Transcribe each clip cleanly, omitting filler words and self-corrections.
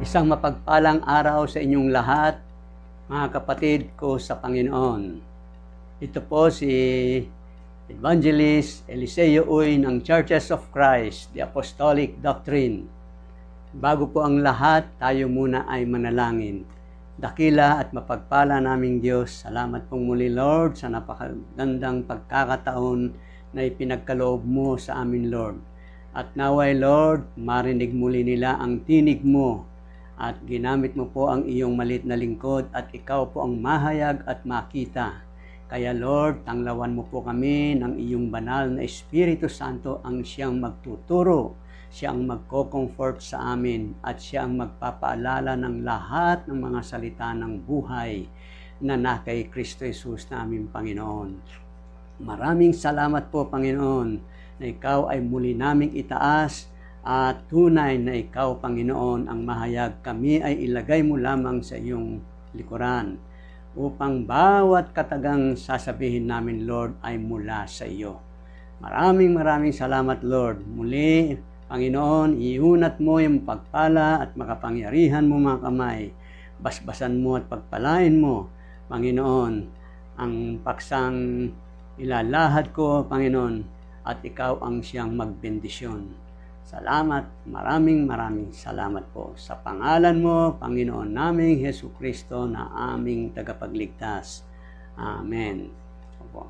Isang mapagpalang araw sa inyong lahat, mga kapatid ko sa Panginoon. Ito po si Evangelist Eliseo Uy ng Churches of Christ, the Apostolic Doctrine. Bago po ang lahat, tayo muna ay manalangin. Dakila at mapagpala naming Diyos, salamat pong muli Lord sa napakagandang pagkakataon na ipinagkaloob mo sa amin Lord. At naway Lord, marinig muli nila ang tinig mo at ginamit mo po ang iyong malit na lingkod at ikaw po ang mahayag at makita. Kaya Lord, tanglawan mo po kami ng iyong banal na Espiritu Santo ang siyang magtuturo, siya ang magko-comfort sa amin at siya ang magpapaalala ng lahat ng mga salita ng buhay na kay Kristo Jesus na aming Panginoon. Maraming salamat po Panginoon na ikaw ay muli naming itaas at tunay na ikaw, Panginoon, ang mahayag. Kami ay ilagay mo lamang sa iyong likuran upang bawat katagang sasabihin namin, Lord, ay mula sa iyo. Maraming salamat, Lord. Muli, Panginoon, iunat mo yung pagpala at makapangyarihan mo mga kamay. Basbasan mo at pagpalain mo, Panginoon, ang paksang ilalahad ko, Panginoon, at ikaw ang siyang magbendisyon. Salamat, maraming salamat po sa pangalan mo, Panginoon naming Hesus Kristo na aming tagapagligtas. Amen. Opo.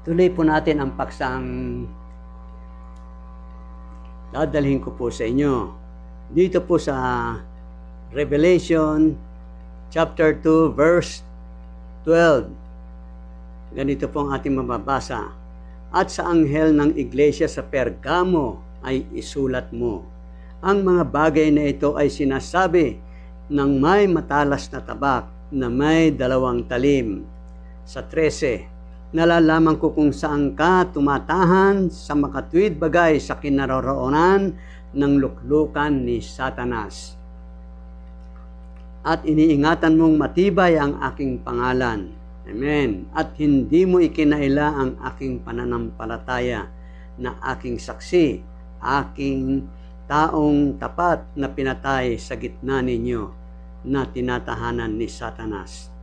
Tuloy po natin ang paksang dadalhin ko po sa inyo. Dito po sa Revelation chapter 2 verse 12. Ganito po ang ating mababasa. At sa anghel ng iglesia sa Pergamo ay isulat mo. Ang mga bagay na ito ay sinasabi ng may matalas na tabak na may 2 talim. Sa 13, nalalaman ko kung saan ka tumatahan sa makatwid bagay sa kinaroroonan ng luklukan ni Satanas. At iniingatan mong matibay ang aking pangalan. Amen. At hindi mo ikinaila ang aking pananampalataya na aking saksi, aking taong tapat na pinatay sa gitna ninyo na tinatahanan ni Satanas.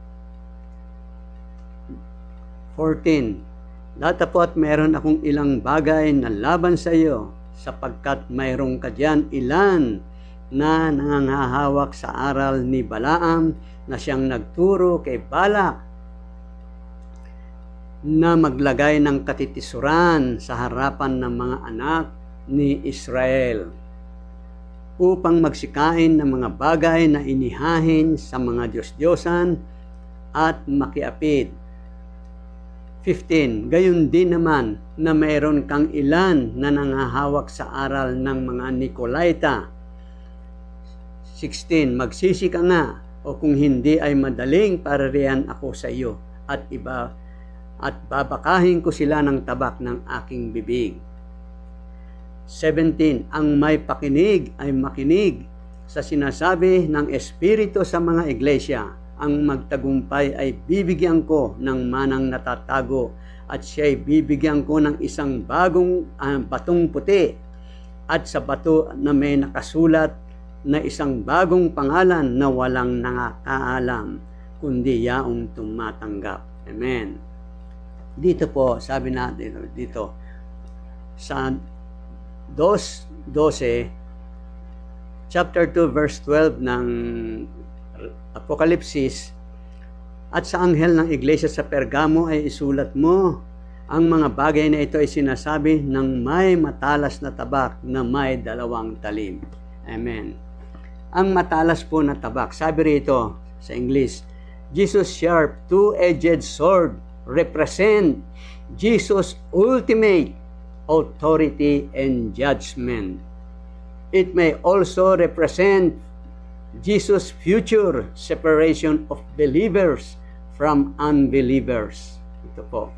14. Datapot meron akong ilang bagay na laban sa iyo sapagkat mayroong ka diyan ilan na nangangahawak sa aral ni Balaam na siyang nagturo kay Balak na maglagay ng katitisuran sa harapan ng mga anak ni Israel upang magsikain ng mga bagay na inihahin sa mga Diyos-Diyosan at makiapid. 15. Gayon din naman na mayroon kang ilan na nangahawak sa aral ng mga Nicolaita. 16. Magsisi ka nga o kung hindi ay madaling paririyan ako sa iyo at babakahin ko sila ng tabak ng aking bibig. 17. Ang may pakinig ay makinig sa sinasabi ng Espiritu sa mga iglesia. Ang magtagumpay ay bibigyan ko ng manang natatago at siya'y bibigyan ko ng isang bagong batong puti at sa bato na may nakasulat na isang bagong pangalan na walang nakakaalam kundi yaong tumatanggap. Amen. Dito po, sabi natin dito, sa 2:12, chapter 2, verse 12 ng Apokalipsis, at sa anghel ng iglesia sa Pergamo ay isulat mo, ang mga bagay na ito ay sinasabi ng may matalas na tabak na may 2 talim. Amen. Ang matalas po na tabak, sabi rito sa English, Jesus' sharp, two-edged sword represent Jesus' ultimate authority and judgment. It may also represent Jesus' future separation of believers from unbelievers. Ito po,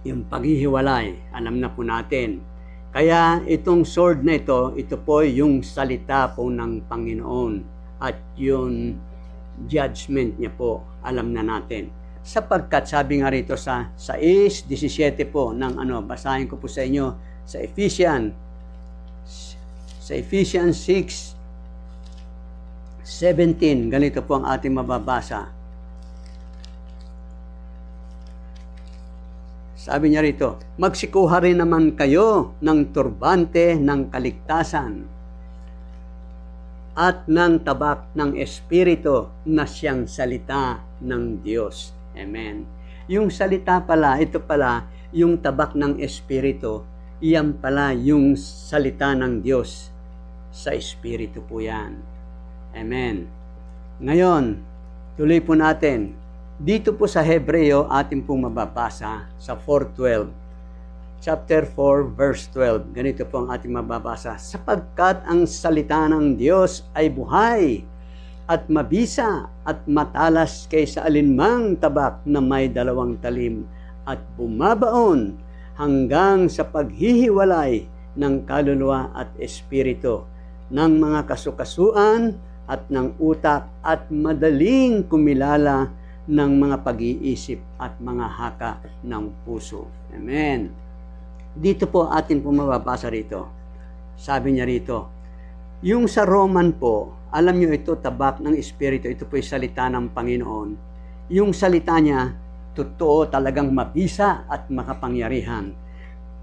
yung paghihiwalay, alam na po natin. Kaya itong sword na ito po yung salita po ng Panginoon at yung judgment niya po, alam na natin. Sapagkat sabi nga rito sa 6:17 po ng basahin ko po sa inyo sa Ephesians Sa Ephesians 6:17, ganito po ang ating mababasa. Sabi niya rito, magsikuha rin naman kayo ng turbante ng kaligtasan at ng tabak ng Espiritu na siyang salita ng Diyos. Amen. Yung salita pala, ito pala, yung tabak ng Espiritu, iyan pala yung salita ng Diyos. Sa Espiritu po yan. Amen. Ngayon, tuloy po natin. Dito po sa Hebreo, atin pong mababasa sa 4:12. Chapter 4, verse 12. Ganito po ang ating mababasa. Sapagkat ang salita ng Diyos ay buhay at mabisa at matalas kaysa alinmang tabak na may 2 talim at bumabaon hanggang sa paghihiwalay ng kaluluwa at espiritu, ng mga kasukasuan at ng utak at madaling kumilala ng mga pag-iisip at mga haka ng puso. Amen. Dito po atin po mababasa rito. Sabi niya rito, yung sa Roman po, alam niyo ito, tabak ng Espiritu, ito po yung salita ng Panginoon. Yung salita niya, totoo, talagang mabisa at makapangyarihan.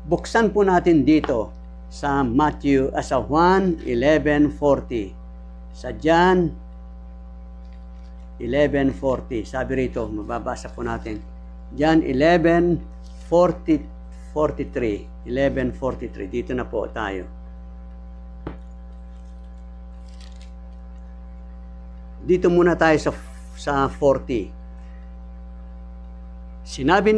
Buksan po natin dito sa sa 1:11:40. Sa John 11:40. Sabi rito, mababasa po natin. John 11:43. 11:43. Dito na po tayo. Dito muna tayo sa 40. Sinabi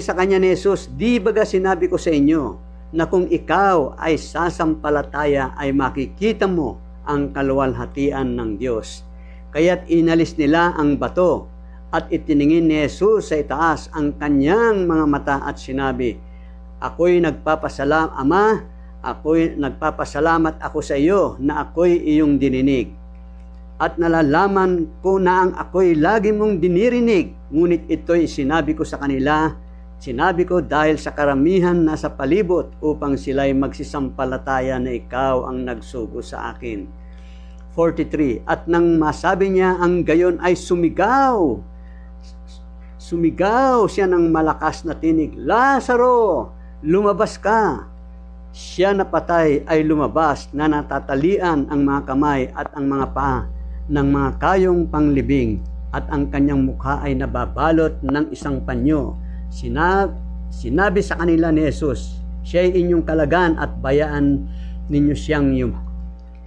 sa kanya ni Jesus, di baga sinabi ko sa inyo, na kung ikaw ay sasampalataya ay makikita mo ang kaluwalhatian ng Diyos. Kaya't inalis nila ang bato at itiningin ni Jesus sa itaas ang kanyang mga mata at sinabi, nagpapasalamat ako sa iyo na ako'y iyong dininig. At nalalaman ko na ang ako'y lagi mong dinirinig, ngunit ito'y sinabi ko sa kanila, sinabi ko dahil sa karamihan na sa palibot upang sila'y magsisampalataya na ikaw ang nagsugo sa akin. 43. At nang masabi niya ang gayon ay sumigaw siya ng malakas na tinig, Lazaro, lumabas ka. Siya na patay ay lumabas na natatalian ang mga kamay at ang mga paa ng mga kayong panglibing at ang kanyang mukha ay nababalot ng isang panyo. Sinabi sa kanila ni Jesus, siya'y inyong kalagan at bayaan ninyo siyang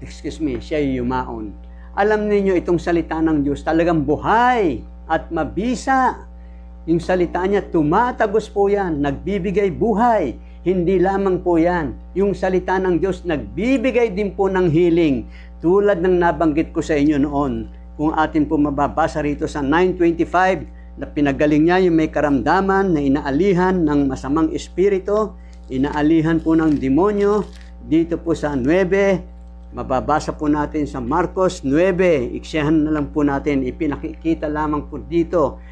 siya'y yumaon. Alam niyo itong salita ng Diyos talagang buhay at mabisa. Yung salita niya, tumatagos po yan, nagbibigay buhay. Hindi lamang po yan. Yung salita ng Diyos, nagbibigay din po ng healing. Tulad ng nabanggit ko sa inyo noon, kung atin po mababasa rito sa 9:25, na pinagaling niya yung may karamdaman na inaalihan ng masamang espiritu, inaalihan po ng demonyo. Dito po sa 9, mababasa po natin sa Marcos 9, iksihan na lang po natin, ipinakikita lamang po dito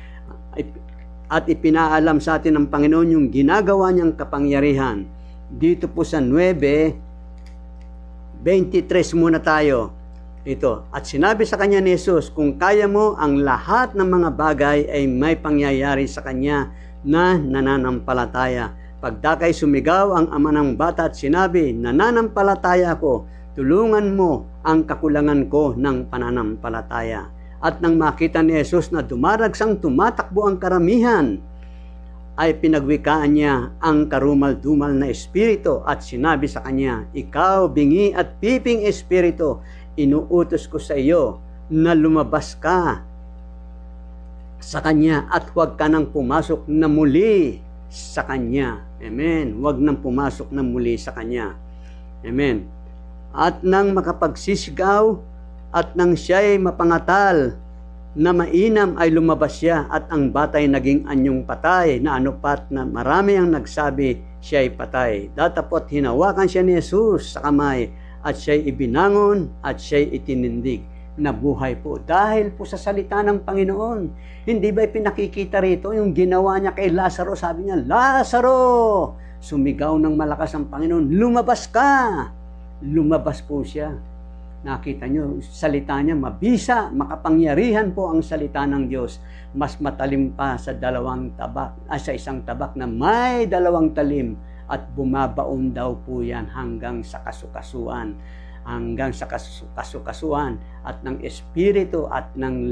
at ipinaalam sa atin ng Panginoon yung ginagawa niyang kapangyarihan. Dito po sa 9:23 muna tayo. Ito, at sinabi sa kanya ni Jesus, kung kaya mo, ang lahat ng mga bagay ay may pangyayari sa kanya na nananampalataya. Pagdakay sumigaw ang ama ng bata at sinabi, nananampalataya ko, tulungan mo ang kakulangan ko ng pananampalataya. At nang makita ni Jesus na dumaragsang tumatakbo ang karamihan, ay pinagwikaan niya ang karumal-dumal na espiritu at sinabi sa kanya, ikaw, bingi at piping espiritu, inuutos ko sa iyo na lumabas ka sa kanya at huwag ka nang pumasok na muli sa kanya. Amen. Huwag nang pumasok na muli sa kanya. Amen. At nang makapagsisigaw at nang siya'y mapangatal na mainam ay lumabas siya at ang batay naging anyong patay na anupat na marami ang nagsabi siya'y patay. Datapot hinawakan siya ni Jesus sa kamay at siya'y ibinangon at siya'y itinindig. Nabuhay po dahil po sa salita ng Panginoon. Hindi ba pinakikita rito yung ginawa niya kay Lazaro? Sabi niya, Lazaro! Sumigaw ng malakas ang Panginoon, lumabas ka! lumabas po siya. Nakita nyo, salita niya, mabisa, makapangyarihan po ang salita ng Diyos. Mas matalim pa sa sa isang tabak na may 2 talim, at bumabaon daw po yan hanggang sa kasukasuan. Hanggang sa kasukasuan at ng espiritu at ng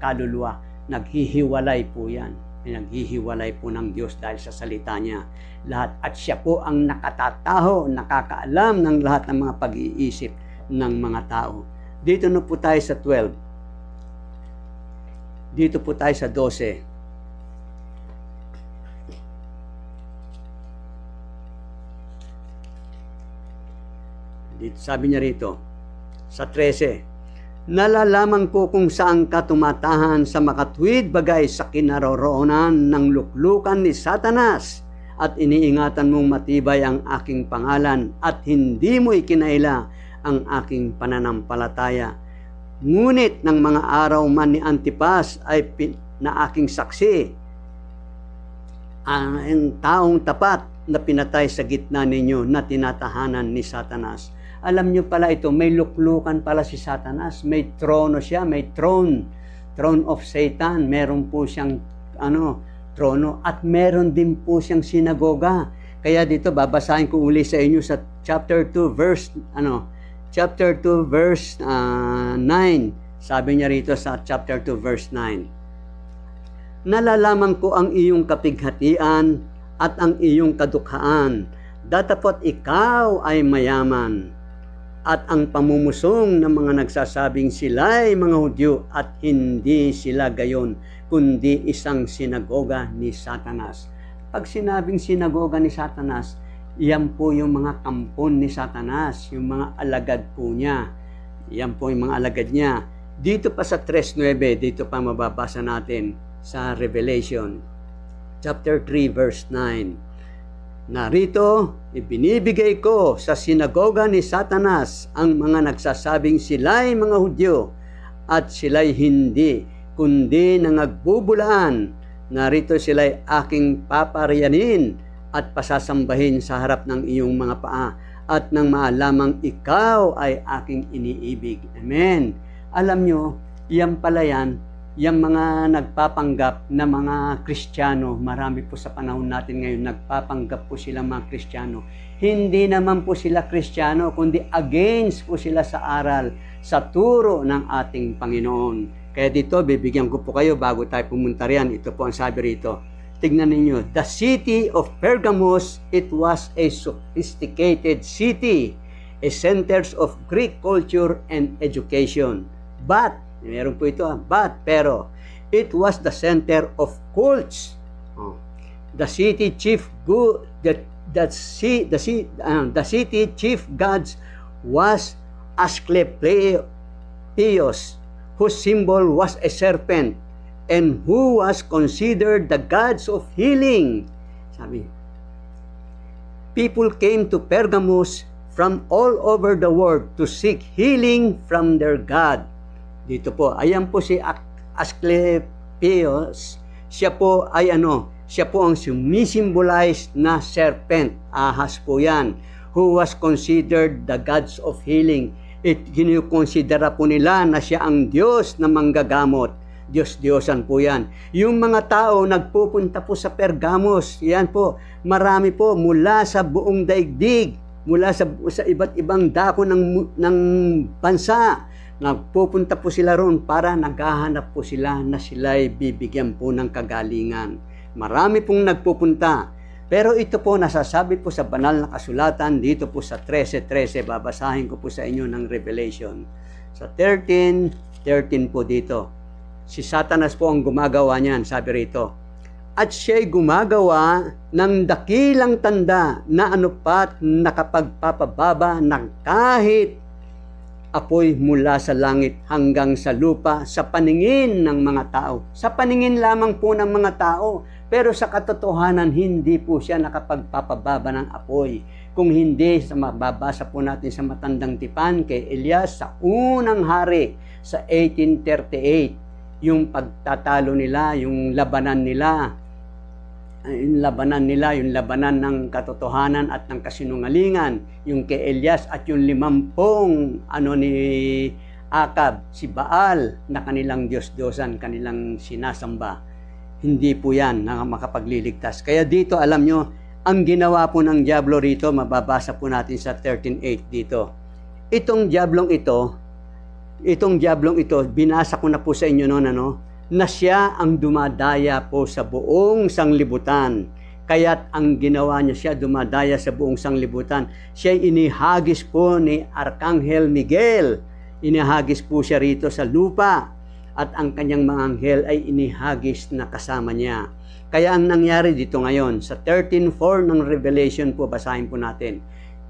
kaluluwa, naghihiwalay po yan. Naghihiwalay po ng Diyos dahil sa salita niya. Lahat. At siya po ang nakatataho, nakakaalam ng lahat ng mga pag-iisip ng mga tao. Dito na po tayo sa 12. Dito po tayo sa 12. Dito, sabi niya rito, sa 13, nalalaman ko kung saan ka tumatahan sa makatwid bagay sa kinaroroonan ng luklukan ni Satanas, at iniingatan mong matibay ang aking pangalan at hindi mo ikinaila ang aking pananampalataya. Ngunit ng mga araw man ni Antipas ay na aking saksi, ang taong tapat na pinatay sa gitna ninyo na tinatahanan ni Satanas. Alam nyo pala ito, may luklukan pala si Satanas. May trono siya, may throne of Satan. Meron po siyang trono, at meron din po siyang sinagoga. Kaya dito babasahin ko uli sa inyo sa chapter 2 verse 9. Sabi niya rito sa chapter 2 verse 9. Nalalaman ko ang iyong kapighatian at ang iyong kadukhaan. Datapot ikaw ay mayaman, at ang pamumusong ng mga nagsasabing sila'y mga Hudyo at hindi sila gayon, kundi isang sinagoga ni Satanas. Pag sinabing sinagoga ni Satanas, yan po yung mga kampon ni Satanas, yung mga alagad po niya. Yan po yung mga alagad niya. Dito pa sa 3:9, dito pa mababasa natin sa Revelation, chapter 3, verse 9. Narito, ibinibigay ko sa sinagoga ni Satanas ang mga nagsasabing sila'y mga Hudyo at sila'y hindi, kundi nangagbubulaan. Narito sila'y aking papariyanin at pasasambahin sa harap ng iyong mga paa, at nang maalamang ikaw ay aking iniibig. Amen. Alam nyo, yan pala yan, yung mga nagpapanggap na mga Kristiyano, marami po sa panahon natin ngayon, nagpapanggap po sila mga Kristiyano. Hindi naman po sila Kristiyano, kundi against po sila sa aral, sa turo ng ating Panginoon. Kaya dito, bibigyan ko po kayo bago tayo pumunta riyan. Ito po ang sabi rito. Tignan ninyo, the city of Pergamos, it was a sophisticated city, a center of Greek culture and education. But meron po ito, pero it was the center of cults. The city chief gods was Asclepios, whose symbol was a serpent, and who was considered the gods of healing. Sabi, people came to Pergamos from all over the world to seek healing from their God. Dito po, ayan po si Asclepios. Siya po ay siya po ang sumisimbolize na serpent. Ahas po yan. Who was considered the gods of healing. Kinukonsidera po nila na siya ang Diyos na manggagamot. Diyos-Diyosan po yan. Yung mga tao nagpupunta po sa Pergamos, yan po, marami po mula sa buong daigdig, mula sa iba't ibang dako ng bansa. Nagpupunta po sila roon para naghahanap po sila na sila'y bibigyan po ng kagalingan. Marami pong nagpupunta. Pero ito po nasasabi po sa banal na kasulatan dito po sa 13:13. Babasahin ko po sa inyo ng Revelation. Sa 13:13 po dito. Si Satanas po ang gumagawa niyan, sabi rito. At siya'y gumagawa ng dakilang tanda na anupat nakapagpapababa ng kahit apoy mula sa langit hanggang sa lupa sa paningin ng mga tao. Sa paningin lamang po ng mga tao, pero sa katotohanan hindi po siya nakapagpapababa ng apoy. Kung hindi, mababasa po natin sa Matandang Tipan kay Elias sa unang hari sa 1838, yung pagtatalo nila, yung labanan nila yung labanan nila, yung labanan ng katotohanan at ng kasinungalingan, yung kay Elias at yung 50 ni Akab, si Baal na kanilang Diyos-Diyosan, kanilang sinasamba. Hindi po yan na makapagliligtas. Kaya dito, alam nyo, ang ginawa po ng diablo rito, mababasa po natin sa 13:8 dito. Itong diablong ito, binasa ko na po sa inyo noon, na siya ang dumadaya po sa buong sanglibutan. Kaya't ang ginawa niya, siya dumadaya sa buong sanglibutan. Siya inihagis po ni Arkanghel Miguel. Inihagis po siya rito sa lupa. At ang kanyang mga anghel ay inihagis na kasama niya. Kaya ang nangyari dito ngayon, sa 13:4 ng Revelation po, basahin po natin.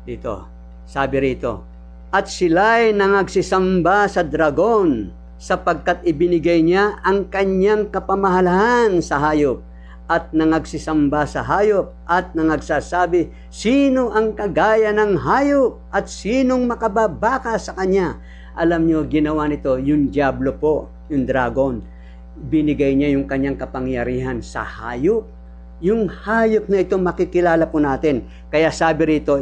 Dito, sabi rito, at sila'y nangagsisamba sa dragon, sapagkat ibinigay niya ang kanyang kapamahalaan sa hayop, at nangagsisamba sa hayop, at nangagsasabi, sino ang kagaya ng hayop, at sinong makababaka sa kanya? Alam nyo, ginawa nito, yung diablo po, yung dragon, binigay niya yung kanyang kapangyarihan sa hayop. Yung hayop na ito makikilala po natin. Kaya sabi rito,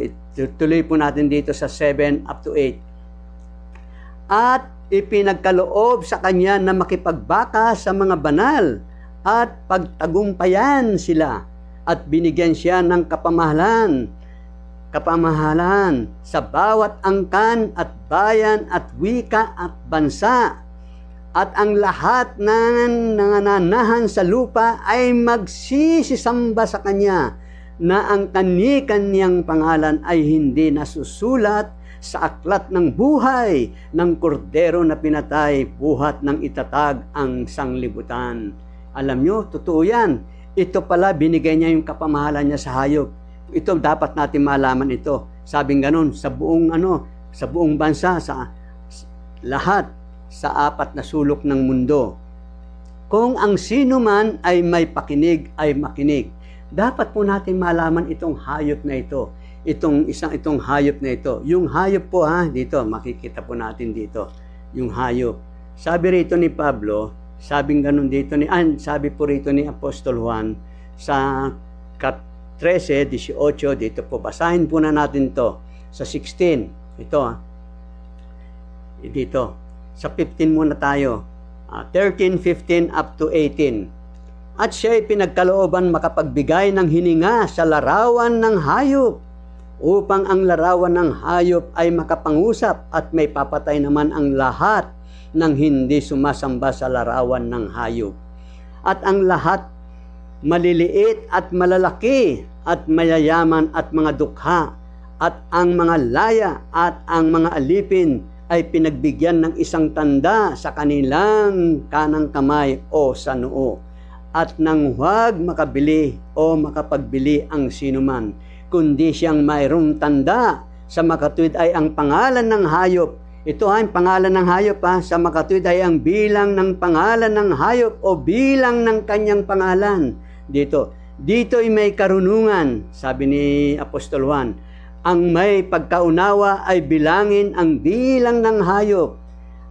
tuloy po natin dito sa 7 up to 8. At ipinagkaloob sa kanya na makipagbaka sa mga banal at pagtagumpayan sila, at binigyan siya ng kapamahalan sa bawat angkan at bayan at wika at bansa. At ang lahat ng nananahan sa lupa ay magsisisamba sa kanya, na ang kani-kanyang pangalan ay hindi nasusulat sa aklat ng buhay ng kordero na pinatay buhat ng itatag ang sanglibutan. Alam nyo, totoo yan. Ito pala, binigay niya yung kapamahalan niya sa hayop. Ito, dapat natin malaman ito. Sabing ganun, sa buong bansa, sa lahat, sa 4 na sulok ng mundo. Kung ang sino man ay may pakinig, ay makinig. Dapat po natin malaman itong hayop na ito. Itong hayop na ito. Yung hayop po dito, makikita po natin dito. Yung hayop. Sabi rito ni Pablo, sabi po rito ni Apostol Juan, sa 13:18, dito po, basahin po na natin to. Sa 16, ito dito. Sa 15 muna tayo. 13, 15 up to 18. At siya'y pinagkalooban makapagbigay ng hininga sa larawan ng hayop, upang ang larawan ng hayop ay makapangusap, at may papatay naman ang lahat ng hindi sumasamba sa larawan ng hayop. At ang lahat, maliliit at malalaki, at mayayaman at mga dukha, at ang mga laya at ang mga alipin, ay pinagbigyan ng isang tanda sa kanilang kanang kamay o sa noo, at nang huwag makabili o makapagbili ang sinuman, kundi siyang mayroong tanda. Sa makatuwid ay ang pangalan ng hayop. Ito ay ang pangalan ng hayop Sa makatuwid ay ang bilang ng pangalan ng hayop o bilang ng kanyang pangalan. Dito ay may karunungan, sabi ni Apostol Juan. Ang may pagkaunawa ay bilangin ang bilang ng hayop,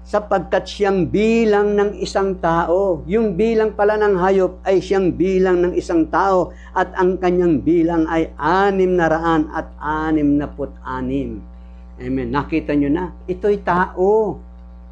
sapagkat siyang bilang ng isang tao. Yung bilang pala ng hayop ay siyang bilang ng isang tao, at ang kanyang bilang ay 666. Amen. Nakita nyo na, ito'y tao.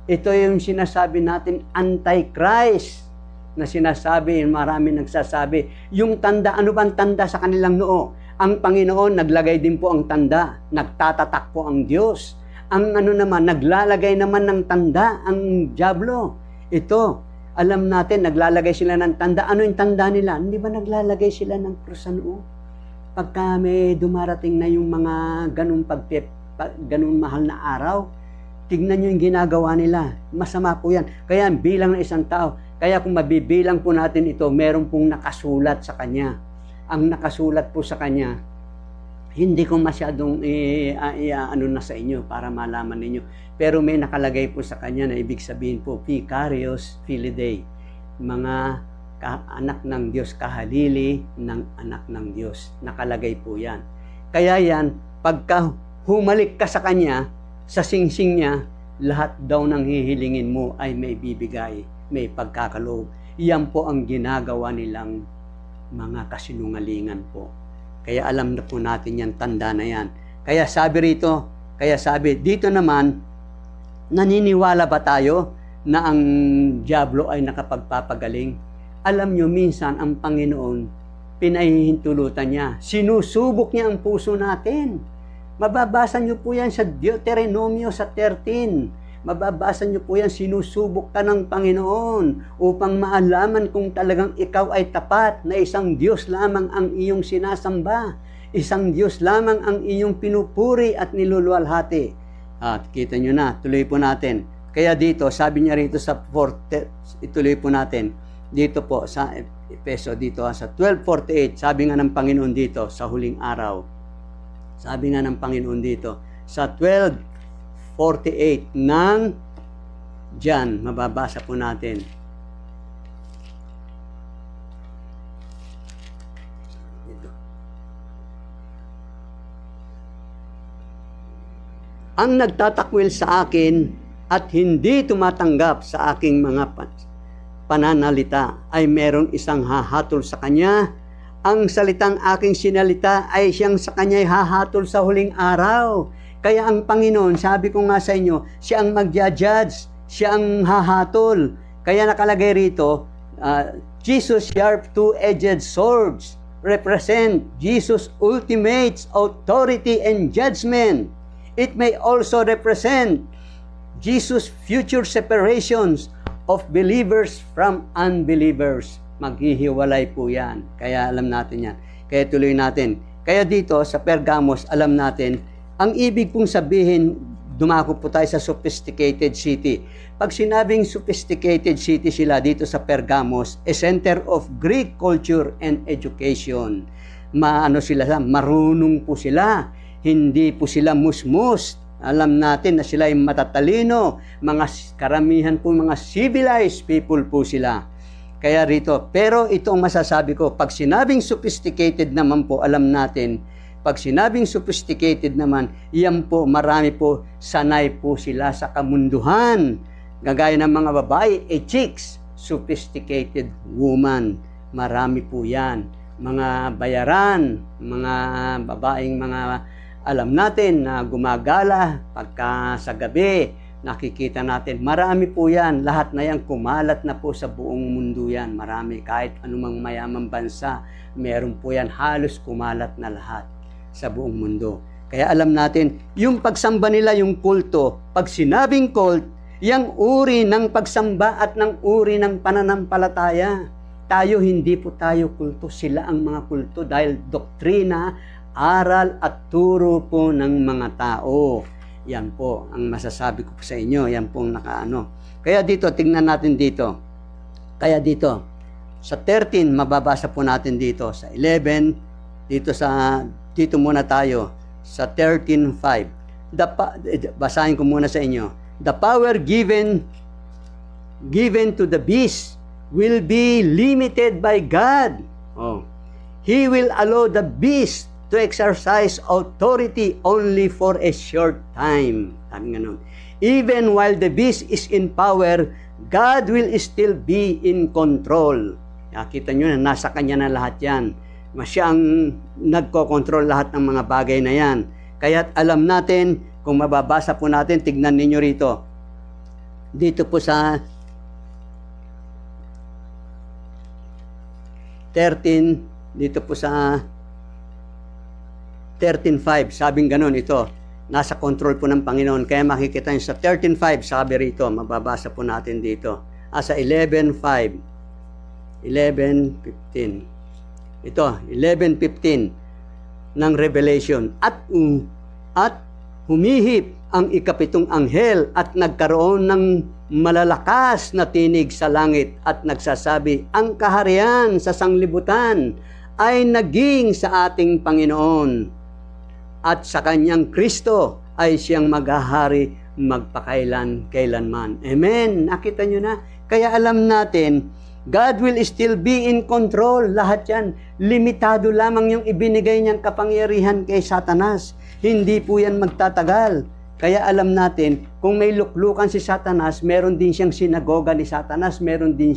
Ito yung sinasabi natin, Antichrist, na sinasabi, marami nagsasabi. Yung tanda, ano bang tanda sa kanilang noo? Ang Panginoon, naglagay din po ang tanda. Nagtatatak po ang Diyos. Ang naglalagay naman ng tanda ang diablo. Ito, alam natin, naglalagay sila ng tanda. Ano yung tanda nila? Hindi ba naglalagay sila ng krus sa noo? Pagka may dumarating na yung mga ganun mahal na araw, tignan nyo yung ginagawa nila. Masama po yan. Kaya bilang ng isang tao. Kaya kung mabibilang po natin ito, meron pong nakasulat sa kanya. Ang nakasulat po sa kanya, hindi ko masyadong na sa inyo para malaman ninyo. Pero may nakalagay po sa kanya na ibig sabihin po, Vicarious Filidae, mga anak ng Diyos, kahalili ng anak ng Diyos. Nakalagay po yan. Kaya yan, pagka humalik ka sa kanya, sa singsing niya, lahat daw ng hihilingin mo ay may bibigay, may pagkakaloob. Yan po ang ginagawa nilang mga kasinungalingan po. Kaya alam na po natin yan, tanda na yan. Kaya sabi dito naman, naniniwala ba tayo na ang dyablo ay nakapagpapagaling? Alam nyo, minsan ang Panginoon, pinahihintulutan niya. Sinusubok niya ang puso natin. Mababasa nyo po yan sa Deuteronomio sa 13. Mababasa nyo po yan, sinusubok ka ng Panginoon upang maalaman kung talagang ikaw ay tapat na isang Diyos lamang ang iyong sinasamba. Isang Diyos lamang ang iyong pinupuri at niluluwalhati. At kita nyo na, tuloy po natin. Kaya dito, sabi niya rito sa 4, ituloy po natin. Dito po sa Efeso, dito sa 12:48, sabi nga ng Panginoon dito sa huling araw. Sabi nga ng Panginoon dito sa 12:48 ng John, mababasa po natin. Ito. Ang nagtatakwil sa akin at hindi tumatanggap sa aking mga pananalita ay merong isang hahatol sa kanya. Ang salitang aking sinalita ay siyang sa kanya'y hahatol sa huling araw. Kaya ang Panginoon, sabi ko nga sa inyo, siya ang magja-judge, siya ang hahatol. Kaya nakalagay rito, Jesus' sharp two-edged swords represent Jesus' ultimate authority and judgment. It may also represent Jesus' future separations of believers from unbelievers. Maghihiwalay po yan. Kaya alam natin yan. Kaya tuloy natin. Kaya dito sa Pergamos, alam natin, ang ibig pong sabihin, dumako po tayo sa sophisticated city. Pag sinabing sophisticated city sila dito sa Pergamos, a center of Greek culture and education. Marunong po sila. Hindi po sila musmus. Alam natin na sila ay matatalino, karamihan po mga civilized people po sila. Kaya rito, pero ito ang masasabi ko, pag sinabing sophisticated naman po, alam natin, pag sinabing sophisticated naman, yan po, marami po, sanay po sila sa kamunduhan. Gagaya ng mga babae, chicks, sophisticated woman. Marami po yan. Mga bayaran, mga babaeng alam natin na gumagala pagka sa gabi, nakikita natin. Marami po yan. Lahat na yan kumalat na po sa buong mundo yan. Marami. Kahit anumang mayamang bansa, meron po yan. Halos kumalat na lahat sa buong mundo. Kaya alam natin, yung pagsamba nila, yung kulto, pag sinabing cult, yung uri ng pagsamba at ng uri ng pananampalataya. Tayo, hindi po tayo kulto. Sila ang mga kulto dahil doktrina, aral at turo po ng mga tao. Yan po ang masasabi ko po sa inyo. Yan po ang nakaano. Kaya dito, tingnan natin dito. Kaya dito, sa 13, mababasa po natin dito. Sa 11, dito muna tayo. Sa 13:5. Basahin ko muna sa inyo. The power given to the beast will be limited by God. He will allow the beast to exercise authority only for a short time. Sabi nga nun. Even while the beast is in power, God will still be in control. Nakita nyo na nasa kanya na lahat yan. Siya ang nagko-control lahat ng mga bagay na yan. Kaya't alam natin, kung mababasa po natin, tignan ninyo rito. Dito po sa 13, dito po sa 13:5, sabing ganun ito, nasa control po ng Panginoon. Kaya makikita nyo sa 13:5, sabi rito, mababasa po natin dito. Sa 11:5, 11:15. Ito, 11:15 ng Revelation. At humihip ang ikapitong anghel at nagkaroon ng malalakas na tinig sa langit at nagsasabi, ang kaharian sa sanglibutan ay naging sa ating Panginoon at sa kanyang Kristo ay siyang maghahari magpakailan-kailanman. Amen. Nakita nyo na? Kaya alam natin, God will still be in control. Lahat yan. Limitado lamang yung ibinigay niyang kapangyarihan kay Satanas. Hindi po yan magtatagal. Kaya alam natin, kung may luklukan si Satanas, meron din siyang sinagoga ni Satanas, meron din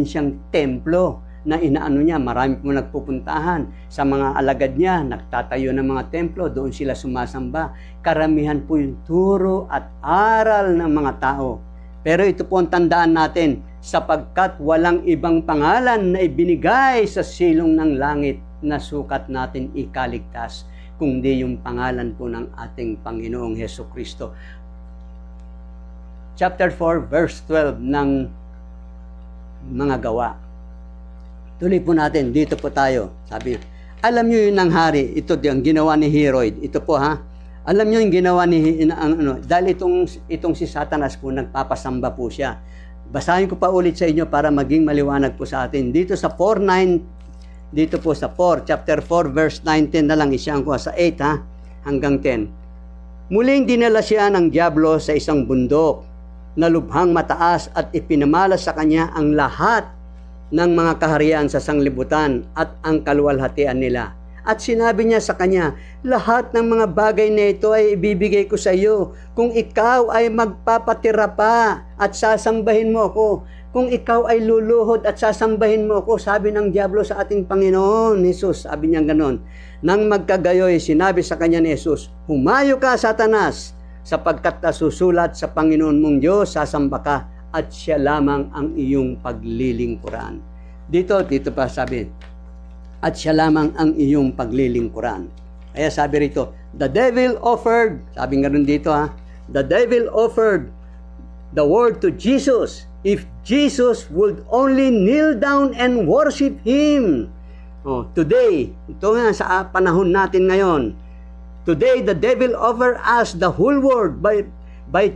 siyang templo na inaano niya. Marami po nagpupuntahan sa mga alagad niya, nagtatayo ng mga templo, doon sila sumasamba. Karamihan po yung turo at aral ng mga tao. Pero ito po ang tandaan natin, sapagkat walang ibang pangalan na ibinigay sa silong ng langit na sukat natin ikaligtas, kundi yung pangalan po ng ating Panginoong Hesukristo. Chapter 4, verse 12 ng mga gawa. Tuloy po natin, dito po tayo. Sabi, alam nyo yung nanghari, ito yung ginawa ni Herod. Ito po ha, alam nyo yung ginawa ni, dahil itong si Satanas po, nagpapasamba po siya. Basahin ko pa ulit sa inyo para maging maliwanag po sa atin. Dito sa 4:9, dito po sa 4, chapter 4, verse 19 na lang, isang ko sa 8 ha, hanggang 10. Muling dinala siya ng diablo sa isang bundok na lubhang mataas at ipinamalas sa kanya ang lahat ng mga kaharian sa sanglibutan at ang kaluwalhatian nila. At sinabi niya sa kanya, lahat ng mga bagay na ito ay ibibigay ko sa iyo kung ikaw ay magpapatira pa at sasambahin mo ako. Kung ikaw ay luluhod at sasambahin mo ako, sabi ng diablo sa ating Panginoon Jesus. Sabi niya ganon. Nang magkagayoy, sinabi sa kanya ni Jesus, humayo ka, Satanas, sapagkat nasusulat sa Panginoon mong Diyos, sasamba ka at siya lamang ang iyong paglilingkuran. Dito pa sabi, at siya lamang ang iyong paglilingkuran. Kaya sabi rito, the devil offered, sabi nga rin dito ha, the devil offered the word to Jesus if Jesus would only kneel down and worship Him. Today, ito nga sa panahon natin ngayon, today, the devil offers us the whole world by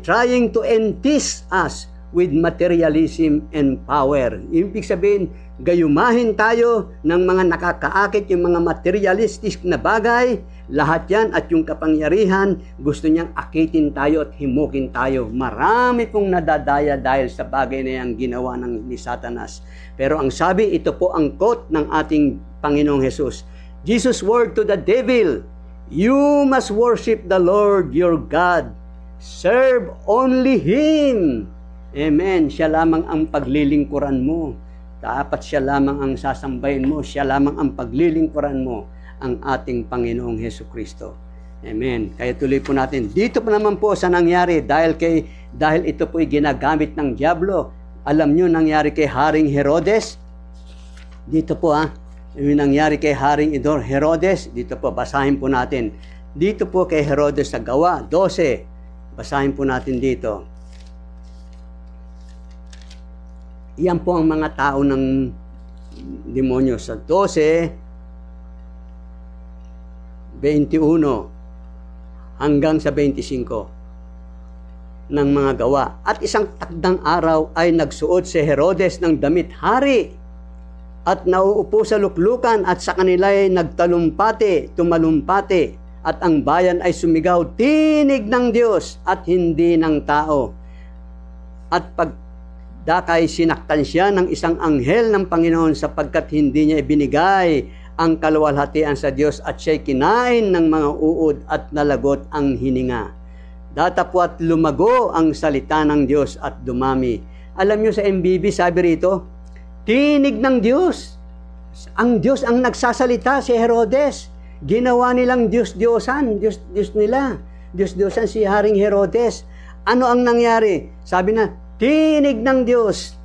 trying to entice us with materialism and power. Ibig sabihin, gayumahin tayo ng mga nakakaakit, yung mga materialistic na bagay, lahat yan at yung kapangyarihan, gusto niyang akitin tayo at himukin tayo. Marami pong nadadaya dahil sa bagay na yung ginawa ni Satanas. Pero ang sabi, ito po ang quote ng ating Panginoong Jesus. Jesus' word to the devil, you must worship the Lord your God. Serve only Him. Amen. Siya lamang ang paglilingkuran mo. Dapat siya lamang ang sasambahin mo. Siya lamang ang paglilingkuran mo, ang ating Panginoong Hesukristo. Amen. Kaya tuloy po natin. Dito po naman po sa nangyari dahil ito po ay ginagamit ng diablo. Alam nyo nangyari kay Haring Herodes? Dito po yung nangyari kay Haring Herodes, dito po, basahin po natin. Dito po kay Herodes sa Gawa 12, basahin po natin dito. Yan po ang mga tao ng demonyo sa 12:21 hanggang sa 25 ng mga gawa. At isang takdang araw ay nagsuot si Herodes ng damit hari at nauupo sa luklukan at sa kanila ay tumalumpati at ang bayan ay sumigaw, tinig ng Diyos at hindi ng tao. At pagdakay sinaktan siya ng isang anghel ng Panginoon sapagkat hindi niya ibinigay ang kaluwalhatian sa Diyos at siya'y kinain ng mga uod at nalagot ang hininga. Datapwat lumago ang salita ng Diyos at dumami. Alam niyo sa MBB sabi rito, tinig ng Diyos. Ang Diyos ang nagsasalita si Herodes. Ginawa nilang Diyos-Diyosan. Diyos nila. Diyos-Diyosan si Haring Herodes. Ano ang nangyari? Sabi na, tinig ng Diyos.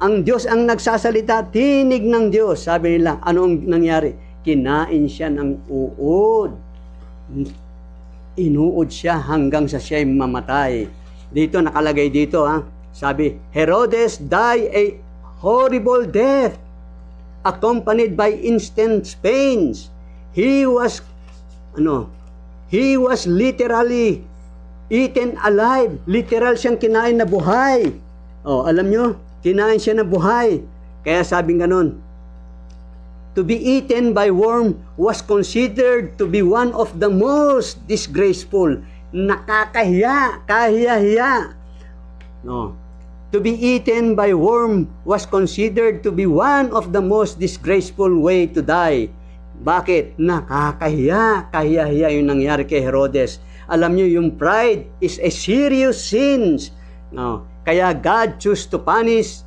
Ang Diyos ang nagsasalita, tinig ng Diyos. Sabi nila, ano ang nangyari? Kinain siya ng uod. Inuod siya hanggang sa siya'y mamatay. Dito, nakalagay dito sabi, Herodes died a horrible death, accompanied by instant pains. He was literally eaten alive. Literal siyang kinain na buhay. Alam nyo, kinain siya na buhay. Kaya sabi ganun, to be eaten by worm was considered to be one of the most disgraceful. Nakakahiya, kahiya-hiya. To be eaten by worm was considered to be one of the most disgraceful way to die. Bakit? Nakakahiya, kahiya-hiya yung nangyari kay Herodes. Alam niyo, yung pride is a serious sin. Kaya God chose to punish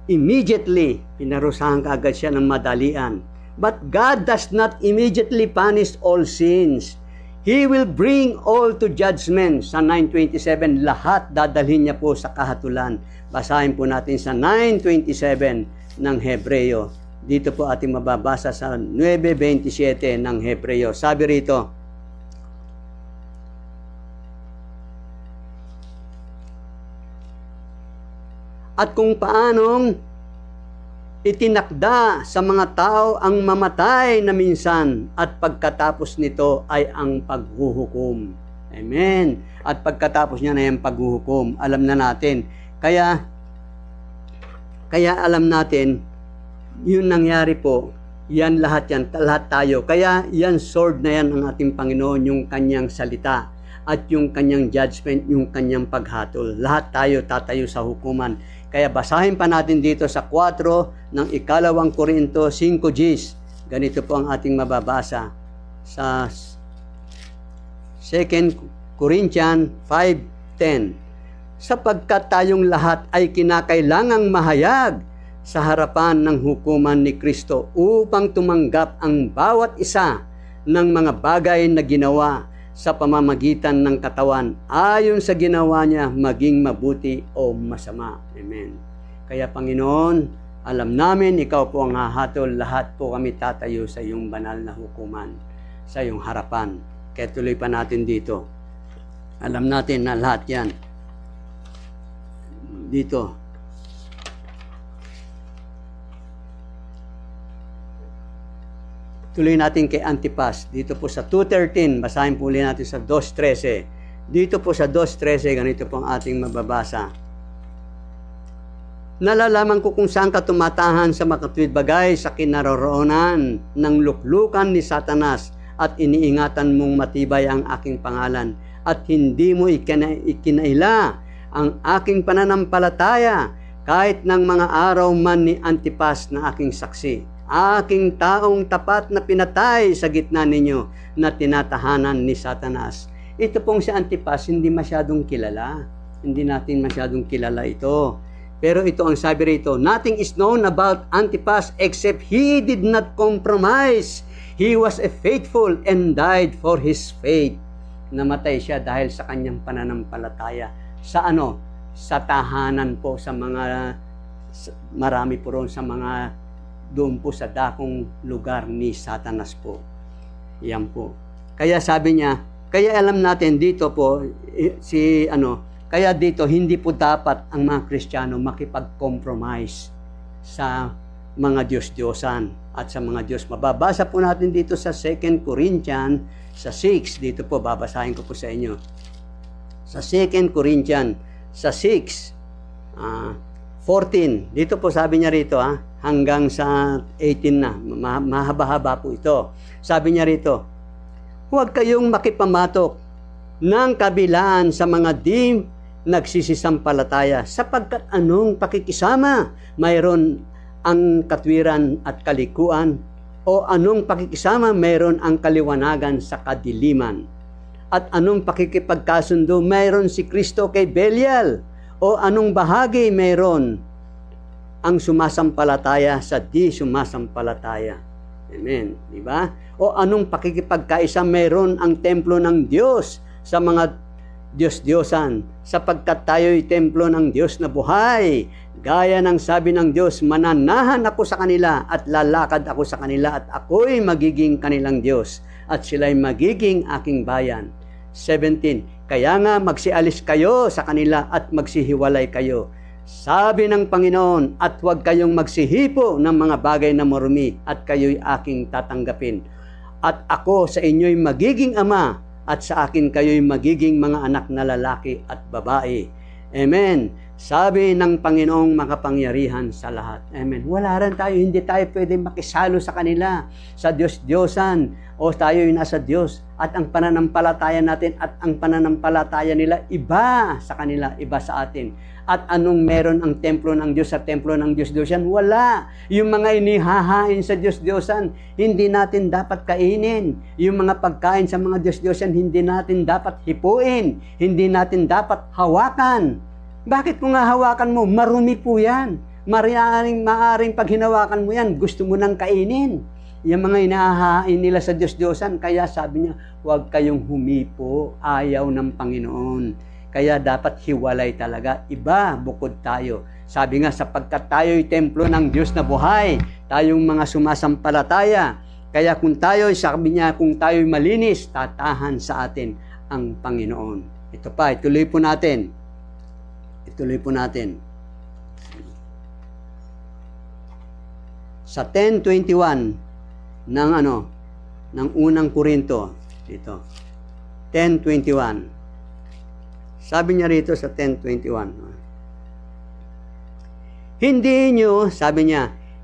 immediately, pinarusahan kaagad siya ng madalian. But God does not immediately punish all sins. He will bring all to judgment. Sa 9:27, lahat dadalhin niya po sa kahatulan. Basahin po natin sa 9:27 ng Hebreo. Dito po ating mababasa sa 9:27 ng Hebreo. Sabi rito, at kung paanong itinakda sa mga tao ang mamatay na minsan at pagkatapos nito ay ang paghuhukom. Amen. At pagkatapos niya na yung paghuhukom, alam na natin. Kaya alam natin, yun nangyari po, yan lahat tayo. Kaya yan sword na yan ang ating Panginoon, yung kanyang salita at yung kanyang judgment, yung kanyang paghatol. Lahat tayo tatayo sa hukuman. Kaya basahin pa natin dito sa 4 ng 2 Korinto 5:10. Ganito po ang ating mababasa sa 2 Corinthians 5:10. Sapagkat tayong lahat ay kinakailangang mahayag sa harapan ng hukuman ni Kristo upang tumanggap ang bawat isa ng mga bagay na ginawa sa pamamagitan ng katawan ayon sa ginawa niya, maging mabuti o masama. Amen. Kaya Panginoon, alam namin ikaw po ang hahatol, lahat po kami tatayo sa iyong banal na hukuman, sa iyong harapan. Kaya tuloy pa natin dito. Alam natin na lahat yan dito. Tuloy natin kay Antipas. Dito po sa 2:13, basahin po ulit natin sa 2:13. Dito po sa 2:13, ganito po ang ating mababasa. Nalalaman ko kung saan ka tumatahan sa makatwid bagay sa kinaroroonan ng luklukan ni Satanas at iniingatan mong matibay ang aking pangalan at hindi mo ikinaila ang aking pananampalataya kahit ng mga araw man ni Antipas na aking saksi. Aking taong tapat na pinatay sa gitna ninyo na tinatahanan ni Satanas. Ito pong si Antipas, hindi masyadong kilala. Hindi natin masyadong kilala ito. Pero ito ang sabi rito, nothing is known about Antipas except he did not compromise. He was a faithful and died for his faith. Namatay siya dahil sa kanyang pananampalataya. Sa ano? Sa tahanan po, sa mga, marami po ron sa mga doon po sa dakong lugar ni Satanas po. Yan po. Kaya sabi niya, kaya alam natin dito po, kaya dito hindi po dapat ang mga Kristiyano makipag-compromise sa mga Diyos-Diyosan at sa mga Diyos. Mababasa po natin dito sa 2 Corinthians sa 6. Dito po, babasahin ko po sa inyo. Sa 2 Corinthians sa 6, 14. Dito po sabi niya rito, hanggang sa 18 na. Mahaba-haba po ito. Sabi niya rito, huwag kayong makipamatok ng kabilaan sa mga di nagsisisampalataya, sapagkat anong pakikisama mayroon ang katwiran at kalikuan, o anong pakikisama mayroon ang kaliwanagan sa kadiliman, at anong pakikipagkasundo mayroon si Kristo kay Belial, o anong bahagi mayroon ang sumasampalataya sa di sumasampalataya. Amen. Diba? O anong pakikipagkaisa mayroon ang templo ng Diyos sa mga Diyos-Diyosan, sapagkat tayo'y templo ng Diyos na buhay. Gaya ng sabi ng Diyos, mananahan ako sa kanila at lalakad ako sa kanila at ako'y magiging kanilang Diyos at sila'y magiging aking bayan. 17. Kaya nga magsialis kayo sa kanila at magsihiwalay kayo, sabi ng Panginoon, at huwag kayong magsihipo ng mga bagay na marumi at kayo'y aking tatanggapin. At ako sa inyo'y magiging ama at sa akin kayo'y magiging mga anak na lalaki at babae. Amen. Sabi ng Panginoong makapangyarihan sa lahat. Amen. Wala rin tayo, hindi tayo pwede makisalo sa kanila, sa Diyos-Diyosan, o tayo'y nasa Diyos. At ang pananampalataya natin at ang pananampalataya nila, iba sa kanila, iba sa atin. At anong meron ang templo ng Diyos sa templo ng Diyos-Diyosan? Wala. Yung mga inihahain sa Diyos-Diyosan, hindi natin dapat kainin. Yung mga pagkain sa mga Diyos-Diyosan, hindi natin dapat hipuin. Hindi natin dapat hawakan. Bakit kung hawakan mo? Marumi po yan. Maaring pag hinawakan mo yan, gusto mo nang kainin. Yung mga inahahain nila sa Diyos-Diyosan, kaya sabi niya, huwag kayong humipo, ayaw ng Panginoon. Kaya dapat hiwalay talaga, iba bukod tayo. Sabi nga, sapagkat tayo'y templo ng Diyos na buhay, tayong mga sumasampalataya. Kaya kung tayo'y, sabi niya, kung tayo'y malinis, tatahan sa atin ang Panginoon. Ito pa, ituloy po natin. Sa 10:21 ng unang Korinto, dito. 10:21. Sabi niya rito sa 10:21.